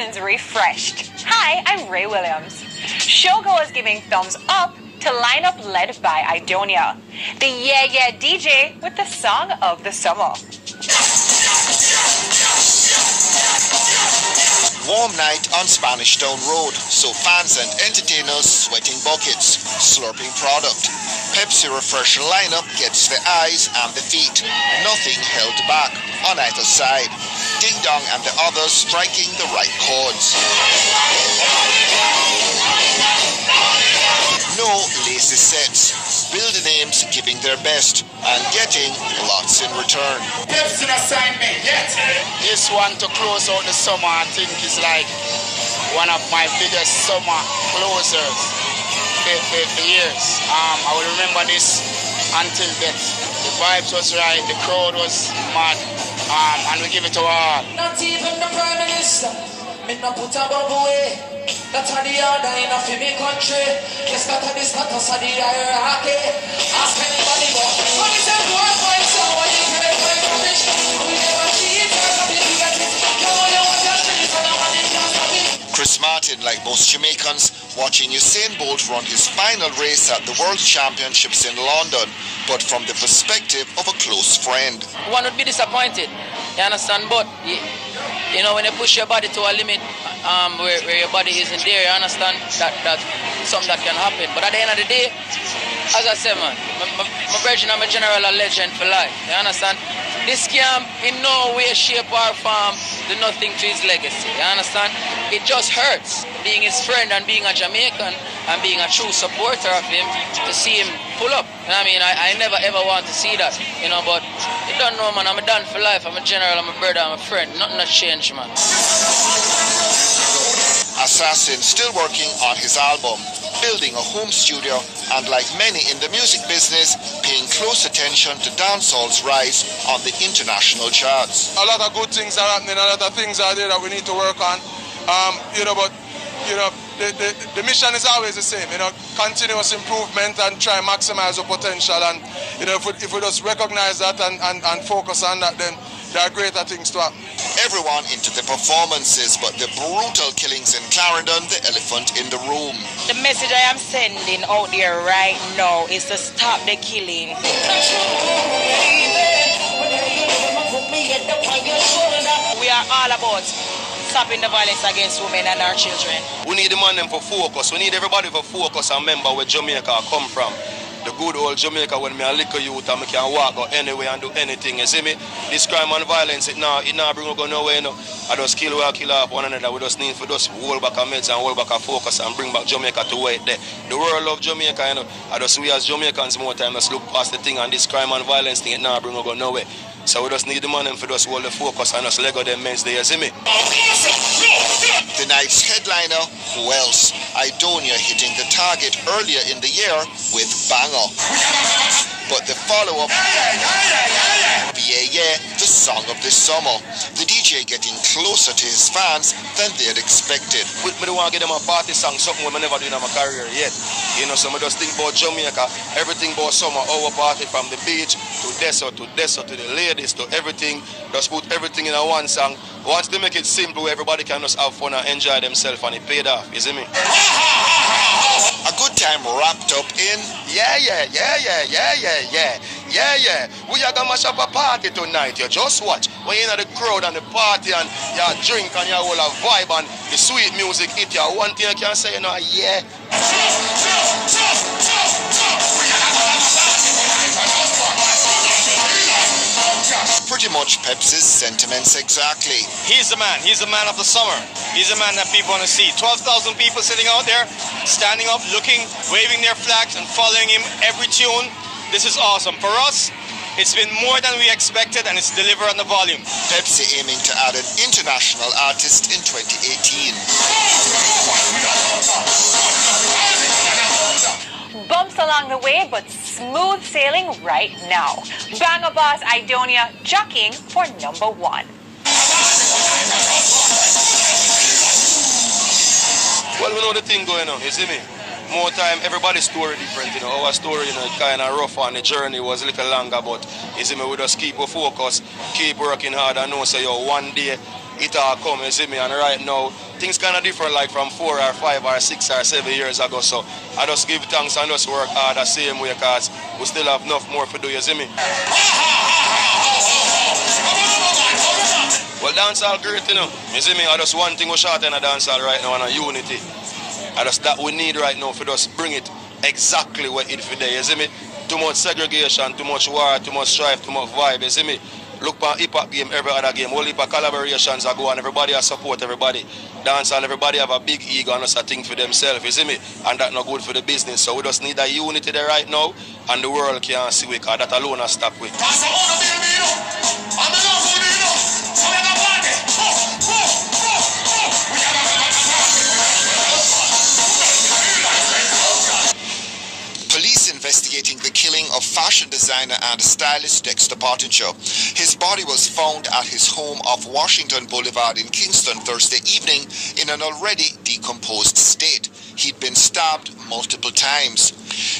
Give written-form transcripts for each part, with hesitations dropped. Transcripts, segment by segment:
emotions refreshed. Hi, I'm Ray Williams. Showgoers giving thumbs up to lineup led by Aidonia, the Yeah Yeah DJ with the song of the summer. Warm night on Spanish Town Road, so fans and entertainers sweating buckets, slurping product. Pepsi Refresher lineup gets the eyes and the feet. Nothing held back on either side. Ding Dong and the others striking the right chords. No lazy sets. Builder names giving their best and getting lots in return. Pepsi assignment yet. This one to close out the summer, I think is like one of my biggest summer closers for years. I will remember this until death. The vibes was right, the crowd was mad, and we give it to all. Not even the Prime Minister, me not put a bubble away. That's how the order in a me country. Yes, that the status of the hierarchy. Ask anybody but what is that war for someone you can make rubbish? We never cheat, Chris Martin, like most Jamaicans, watching Usain Bolt run his final race at the World Championships in London, but from the perspective of a close friend. one would be disappointed, you understand? But you know, when you push your body to a limit where your body isn't there, you understand that something that can happen. But at the end of the day, as I said, man, my virgin, I'm a general, a legend for life. You understand? This scam in no way, shape or form do nothing to his legacy. You understand? It just hurts being his friend and being a Jamaican and being a true supporter of him to see him pull up. You know what I mean? I never ever want to see that. You know, but you don't know, man. I'm a done for life. I'm a general. I'm a brother. I'm a friend. Nothing has changed, man. Assassin still working on his album, building a home studio, and like many in the music business, paying close attention to dancehall's rise on the international charts. A lot of good things are happening, a lot of things are there that we need to work on. The mission is always the same, continuous improvement and try and maximize our potential. And, if we just recognize that and focus on that, then there are greater things to happen. Everyone into the performances, but the brutal killings in Clarendon, the elephant in the room. The message I am sending out there right now is to stop the killing. We are all about stopping the violence against women and our children. We need the man them for focus. We need everybody for focus and remember where Jamaica come from. The good old Jamaica when me a little youth and me can walk out anywhere and do anything. You see me? This crime and violence, it now bring us nowhere. I just kill off one another. We just need for just hold back our meds and hold back our focus and bring back Jamaica to where it there. The world love Jamaica, I just we as Jamaicans more time just look past the thing and this crime and violence thing, it now bring us nowhere. So we just need the man for just hold the focus and just Lego them men's there, you see me? The night's headliner, who else? Aidonia hitting the target earlier in the year with Banger. But the follow-up, Yeah Yeah, the song of the summer. The DJ getting closer to his fans than they had expected. We don't want to give them a party song, something we never do in my career yet. So I just think about Jamaica, everything about summer, our party from the beach to desert, to the ladies, to everything. Just put everything in a one song. Once they make it simple, everybody can just have fun and enjoy themselves, and it paid off, you see me? A good time wrapped up in Yeah. We are gonna mash up a party tonight. You just watch. When you're in the crowd and the party and you drink and you all a vibe and the sweet music hit you, one thing I can say, yeah. pretty much Pepsi's sentiments exactly. He's the man. He's the man of the summer. He's the man that people want to see. 12,000 people sitting out there, standing up, looking, waving their flags and following him every tune. This is awesome. For us, it's been more than we expected, and it's delivered on the volume. Pepsi aiming to add an international artist in 2018. Bumps along the way, but smooth sailing right now. Banger boss Aidonia jockeying for #1. Well, we know the thing going on, you see me? more time, everybody's story different, you know. Our story, you know, kind of rough and the journey was a little longer, but you see me, we just keep our focus, keep working hard and know, say, yo, one day it all come, you see me, and right now, things kind of different like from 4 or 5 or 6 or 7 years ago, so I just give thanks and just work hard the same way, because we still have enough more to do, you see me. Well, dancehall great, you know. You see me, I just one thing we short in a dancehall right now, and a unity. I just that we need right now for just bring it exactly where it for there, you see me. Too much segregation, too much war, too much strife, too much vibe, you see me. Look for hip-hop game, every other game, whole heap of collaborations are going, everybody has support everybody. Dancehall, everybody have a big ego and just a thing for themselves, you see me? And that's not good for the business. So we just need a unity there right now, and the world can't see we, because that alone has stopped with. Police investigating the killing of fashion designer and stylist Dexter Pottinger. His body was found at his home off Washington Boulevard in Kingston Thursday evening in an already decomposed state. He'd been stabbed multiple times.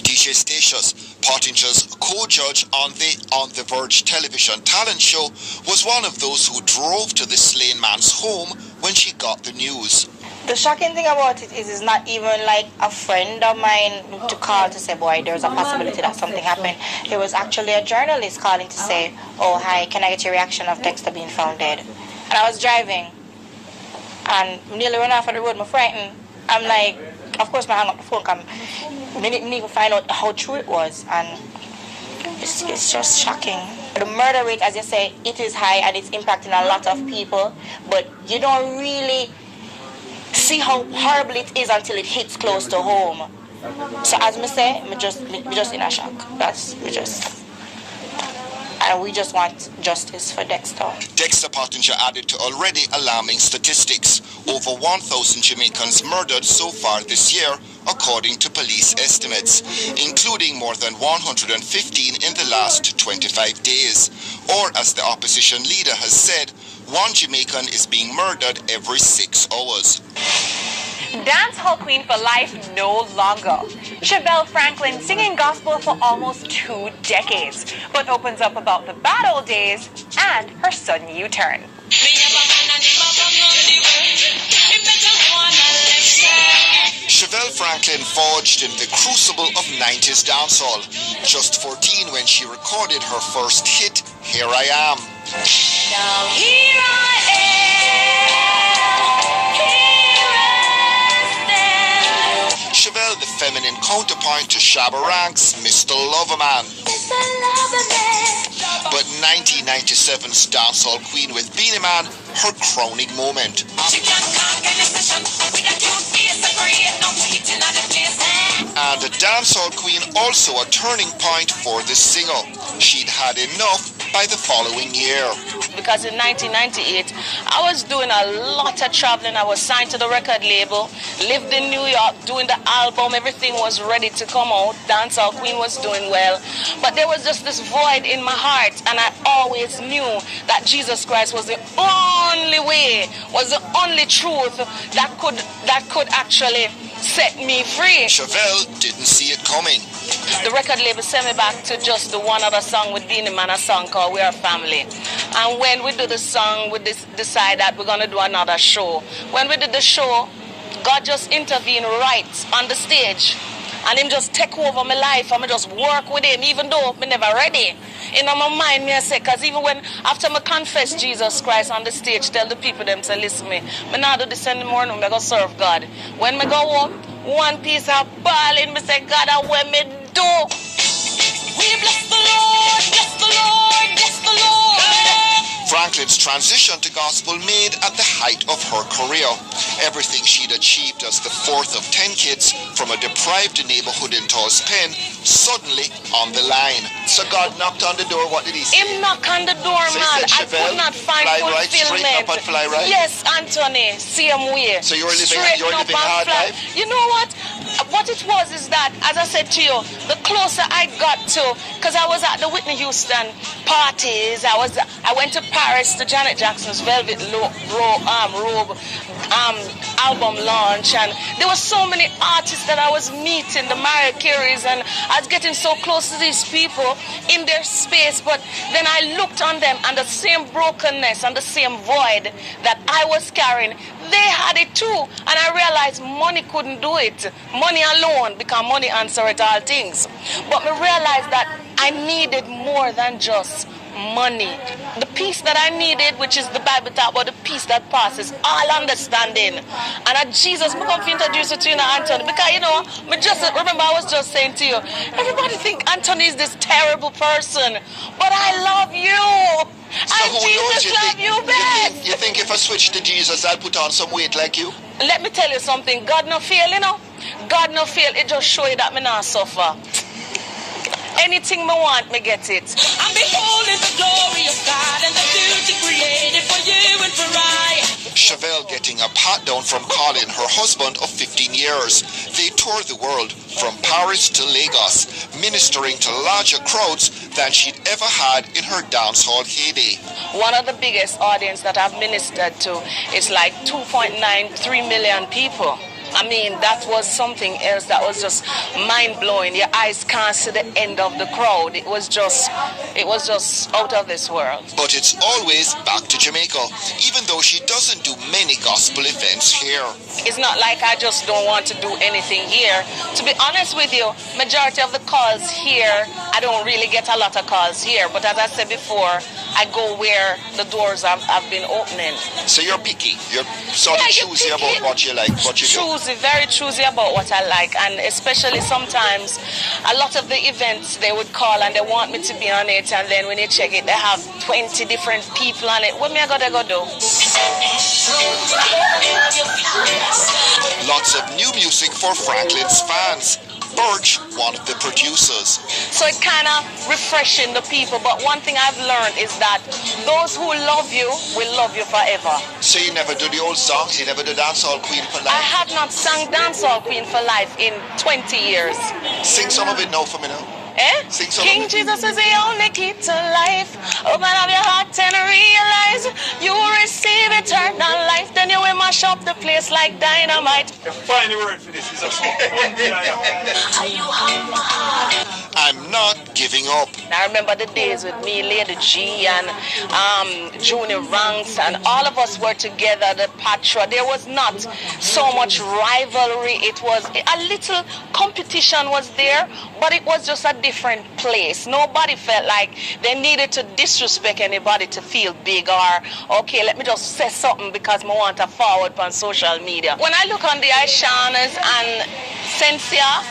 DJ Statius, Pottinger's co-judge on the Verge television talent show, was one of those who drove to the slain man's home when she got the news. The shocking thing about it is it's not even like a friend of mine to call to say, boy, there's a possibility that something happened. It was actually a journalist calling to say, oh, hi, can I get your reaction of Dexter being found dead? And I was driving and nearly ran off on the road, I'm frightened. I'm like, of course, I hung up the phone because I didn't even find out how true it was. And it's just shocking. The murder rate, as you say, it is high and it's impacting a lot of people, but you don't really see how horrible it is until it hits close to home. So as me say, we just in a shock. And we just want justice for Dexter. Dexter Pottinger added to already alarming statistics. Over 1,000 Jamaicans murdered so far this year, according to police estimates, including more than 115 in the last 25 days. Or as the opposition leader has said, one Jamaican is being murdered every 6 hours. Dancehall queen for life no longer. Chevelle Franklin singing gospel for almost 2 decades, but opens up about the bad old days and her sudden U-turn. Chevelle Franklin forged in the crucible of 90s dancehall. Just 14 when she recorded her first hit, Here I Am. Now here I am, Chevelle, the feminine counterpoint to Shabba Ranks' Mr. Loverman. But 1997's dancehall queen with Beanie Man, her crowning moment. And the dancehall queen also a turning point for the singer. She'd had enough by the following year. Because in 1998, I was doing a lot of traveling. I was signed to the record label, lived in New York, doing the album. Everything was ready to come out. Dancehall Queen was doing well. But there was just this void in my heart, and I always knew that Jesus Christ was the only way, was the only truth that could actually set me free. Chevelle didn't see it coming. The record label sent me back to just the one other song with Beanie Man, a song called We Are Family. And when we do the song, we decide that we're going to do another show. When we did the show, God just intervened right on the stage. And him just take over my life and I just work with him, even though I'm never ready. In my mind, me I say, because even when, after I confess Jesus Christ on the stage, tell the people them to listen me, I not do this anymore, I'm going to serve God. When I go home, one piece of balling, I say, God, and when me do, we bless the Lord, bless the Lord, bless the Lord. Franklin's transition to gospel made at the height of her career. Everything she'd achieved as the fourth of 10 kids from a deprived neighborhood in Torres Pen suddenly on the line. So God knocked on the door. What did he say? Him knock on the door, so man. Said, I could not find fulfillment. Straight up and fly right? Yes, Anthony, same way. So you're living a hard life? You know what? What it was is that, as I said to you, the closer I got to, because I was at the Whitney Houston parties. I went to Paris to Janet Jackson's Velvet Robe album launch, and there were so many artists that I was meeting, the Mariah Careys, and I was getting so close to these people in their space. But then I looked on them, and the same brokenness and the same void that I was carrying, they had it too. And I realized money couldn't do it. Money alone, because money answers all things. But I realized that I needed more than just money. The peace that I needed, which is the Bible talk about the peace that passes all understanding. And Jesus, I'm going to introduce you to you now, Anthony, because remember I was just saying to you, everybody think Anthony is this terrible person, but I love you. So and Jesus love you best. You think if I switch to Jesus, I'll put on some weight like you? Let me tell you something. God no fail, God no fail. It just show you that me not suffer. Anything me want, me get it. I'm beholding the glory of God and the beauty created for you and for I. Chevelle getting a pat down from Colin, her husband of 15 years. They toured the world from Paris to Lagos, ministering to larger crowds than she'd ever had in her dancehall heyday. One of the biggest audience that I've ministered to is like 2.93 million people. I mean, that was something else that was just mind-blowing. Your eyes can't see the end of the crowd. It was just out of this world. But it's always back to Jamaica, even though she doesn't do many gospel events here. It's not like I just don't want to do anything here. To be honest with you, majority of the calls here, I don't really get a lot of calls here. But as I said before, I go where the doors have been opening. So you're picky. You're sort of choosy about what you like, what you do. Very choosy about what I like, and especially sometimes a lot of the events they would call and they want me to be on it, and then when you check it, they have 20 different people on it. What me I gotta go do? Lots of new music for Franklin's fans. Birch, one of the producers. So it's kind of refreshing the people, but one thing I've learned is that those who love you will love you forever. So you never do the old songs? You never do Dancehall Queen for Life? I have not sung Dancehall Queen for Life in 20 years. Sing some of it now for me now. Sing some King of it. Jesus is the only key to life. Open up your heart and realize you will receive eternal life. Then you will mash up the place like dynamite. The final word for this is a I'm not giving up. I remember the days with me, Lady G, and Junior Ranks, and all of us were together, the Patra. There was not so much rivalry. It was a little competition was there, but it was just a different place. Nobody felt like they needed to disrespect anybody to feel big, or, okay, let me just say something because I want to forward on social media. When I look on the Aishanas and Sensia,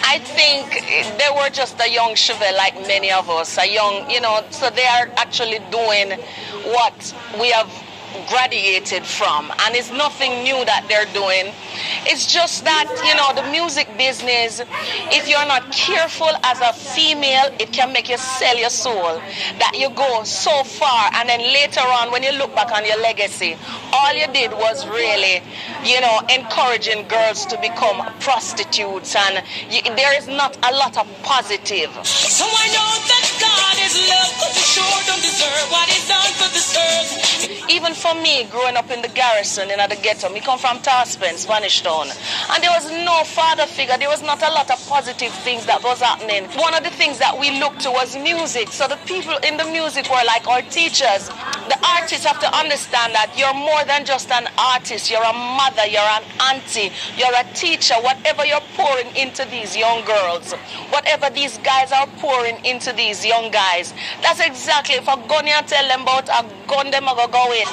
I think they were just a young Chevelle like many of us, a young, so they are actually doing what we have graduated from, and it's nothing new that they're doing. It's just that, the music business, if you're not careful as a female, it can make you sell your soul, that you go so far, and then later on when you look back on your legacy, all you did was really, encouraging girls to become prostitutes, and there is not a lot of positive. So I know that God is love, because you sure don't deserve what he's done for this earth. Even for me, growing up in the garrison, in the ghetto, me come from Tarspence, Spanish Town, and there was no father figure. There was not a lot of positive things that was happening. One of the things that we looked to was music. So the people in the music were like our teachers. The artists have to understand that you're more than just an artist. You're a mother, you're an auntie, you're a teacher. Whatever you're pouring into these young girls, whatever these guys are pouring into these young guys, that's exactly, if a gun you tell them about, a gun them are going to go in.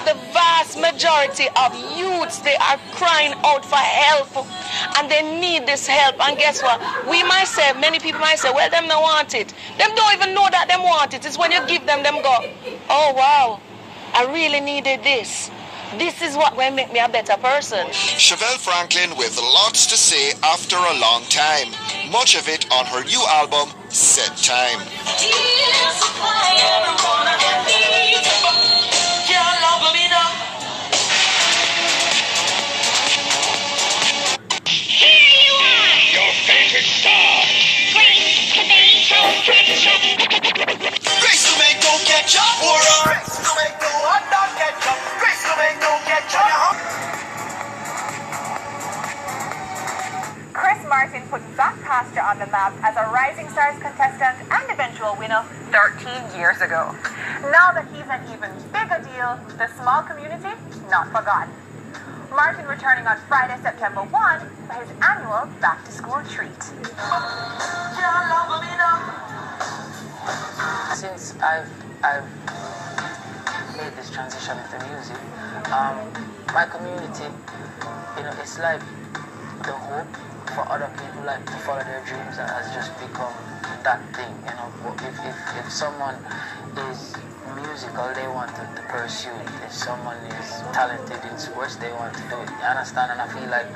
The vast majority of youths, they are crying out for help, and they need this help. And guess what? We might say, many people might say, well, them don't want it. Them don't even know that them want it. It's when you give them go, oh wow, I really needed this. This is what will make me a better person. Chevelle Franklin with lots to say after a long time. Much of it on her new album, Set Time. ketchup. Chris tomato hot dog ketchup. Chris tomato ketchup. Chris Martin put Back Pasture on the map as a Rising Stars contestant and eventual winner 13 years ago. Now that he's an even bigger deal, the small community not forgotten. Martin returning on Friday, September 1 for his annual back-to-school treat. Since I've made this transition into music, my community, it's like the hope for other people, like to follow their dreams, that has just become that thing. If someone is musical, they want to pursue it. If someone is talented in sports, they want to do it. You understand? And I feel like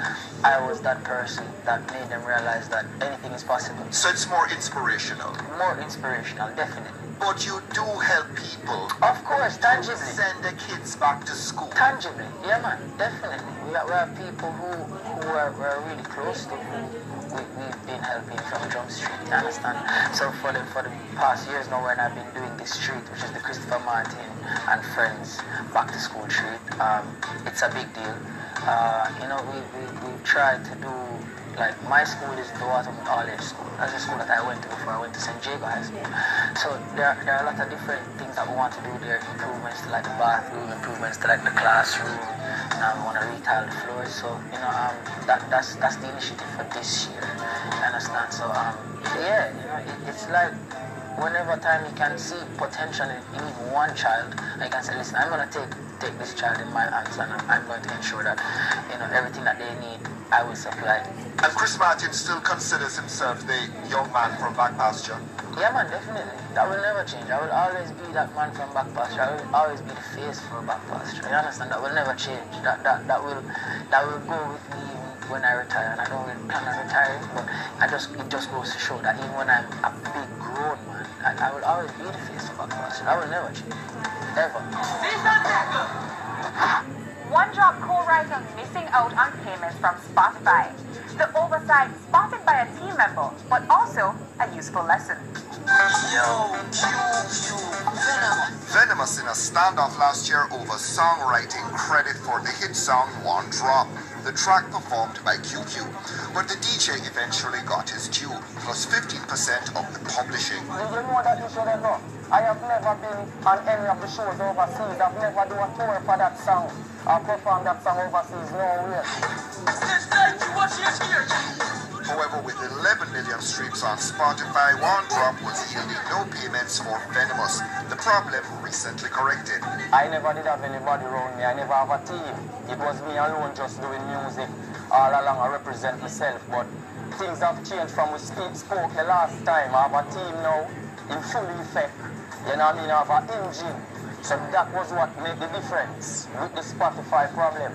I was that person that made them realize that anything is possible. So it's more inspirational. More inspirational, definitely. But you do help people. Of course, tangibly. Send the kids back to school. Tangibly, yeah man, definitely. We have people who are really close to who we've been helping from Drum Street, you understand? So for the past years now, when I've been doing this street, which is the Christopher Martin and Friends Back to School Street, it's a big deal. We've tried to do, like, my school is the Waterman College School. That's the school that I went to before I went to St. Jago High School. So there are a lot of different things that we want to do there, improvements to like the bathroom, improvements to like the classroom. We want to retile the floors. So, that's the initiative for this year. You understand? So, it's like whenever time you can see potential in even one child, I can say, listen, I'm going to take this child in my hands, and I'm going to ensure that, everything that they need, I will supply. And Chris Martin still considers himself the young man from Back Pasture? Yeah man, definitely. That will never change. I will always be that man from Back Pasture. I will always be the face for Back Pasture. You understand? That will never change. That will go with me even when I retire. And I don't really plan on retiring, but it just goes to show that even when I'm a big grown man, I will always be the face for Back Pasture. That will never change. Ever. One Drop co-writer missing out on payments from Spotify. The oversight spotted by a team member, but also a useful lesson. Venomous in a standoff last year over songwriting credit for the hit song One Drop. The track performed by QQ, but the DJ eventually got his due, plus 15% of the publishing. Do you know that you should ever? I have never been on any of the shows overseas. I've never done a tour for that song. I've performed that song overseas, nowhere. However, with 11 million streams on Spotify, One Drop was yielding no payments for Venomous. The problem recently corrected. I never did have anybody around me. I never have a team. It was me alone just doing music. All along I represent myself, but things have changed from we spoke the last time. I have a team now in full effect. You know what I mean? I have an engine. So that was what made the difference with the Spotify problem.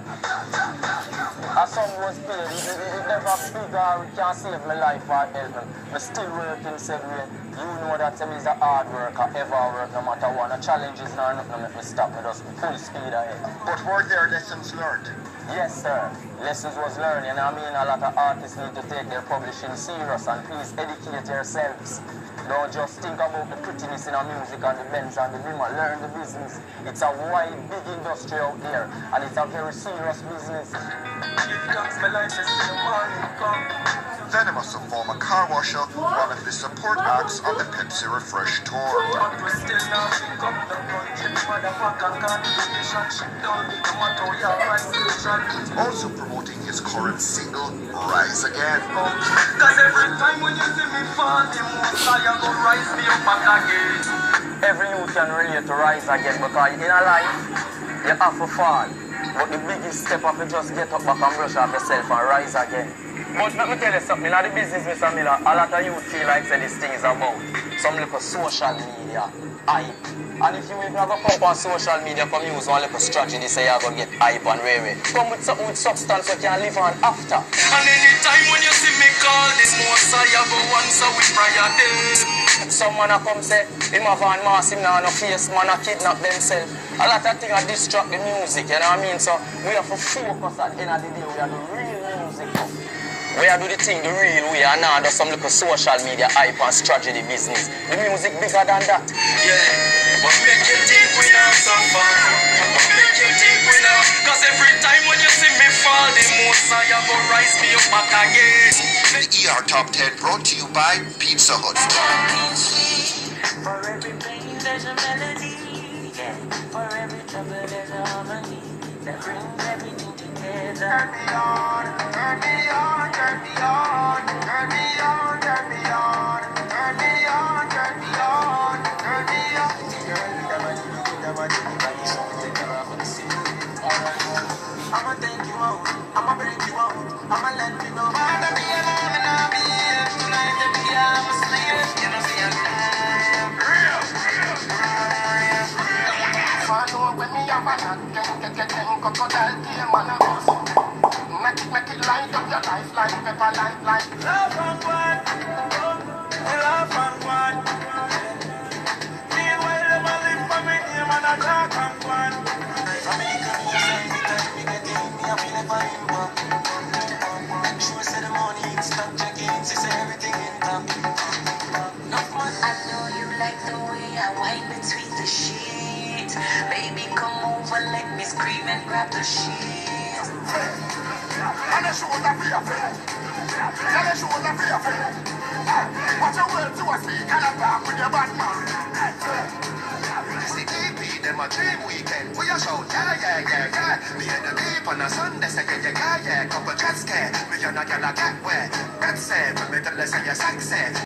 A song was paid, it never big or it can't save my life or help me. I still working said way. You know that I'm a hard worker, ever work no matter what. The challenges now nothing make me stop, me just full speed ahead. But were there lessons learned? Yes sir, lessons was learned. You know what I mean? A lot of artists need to take their publishing serious, and please educate yourselves. Don't just think about the prettiness in our music and the Benz and the Beamer. Learn the business. It's a wide, big industry out there, and it's a very serious business. Venomous, a former car washer, one of the support acts on the Pepsi Refresh tour. Also promoting his current single, Rise Again. Cause every time when you see me fall, the most I go rise me up back again. Every youth can relate to rise again, because in a life, you have to fall. But the biggest step of it just get up back and brush off yourself and rise again. But let me tell you something, in the business, Mr. Miller, a lot of youth feel like this thing is about some little social media hype. And if you even have a pump on social media from use one little strategy, say you're going to get hype and rare. Come with something with substance you can live on after. And anytime when you see me call, the most I have a answer with prayer day. Some man come say, him have a mass, him now no face, man a kidnap themselves. A lot of things distract the music, you know what I mean? So we have to focus at the end of the day, we have the real music. We are do the thing the real way, and now do some little social media hype and strategy business. The music bigger than that. Yeah, but make The ER Top 10 brought to you by Pizza Hut. For every pain there's a melody, yeah. For every trouble there's a harmony that brings everything together. Turn me on, turn me on, turn me on, turn me on, turn me on, turn me on, turn me on, turn me on. I'ma take you out, I'ma break you out, I'ma let you know. I'ma be alive and I'll be here tonight to be I'm a slave. You know see I'm real. Follow when me have a lot, get crocodile tear man a bust. Make it light up your life like pepper like. Love and one, love and one. Meanwhile them a live for me name and a talk and one. From me come here say me time me get in, me a feel never in back. Make sure say the money in stock, check in, see everything in top. Enough man, I know you like the way I wipe between the sheets. Baby, come over, let me scream and grab the sheets. And the shoulder for your face. And the shoulder for your face. Watch your words to a speak and a talk with your bad man. See DP, them a dream weekend. We a shout, yeah. Me and the deep on a Sunday, say yeah. Couple jet scare. Me and a girl a get wet. That's it, when me tell her say you're sexy.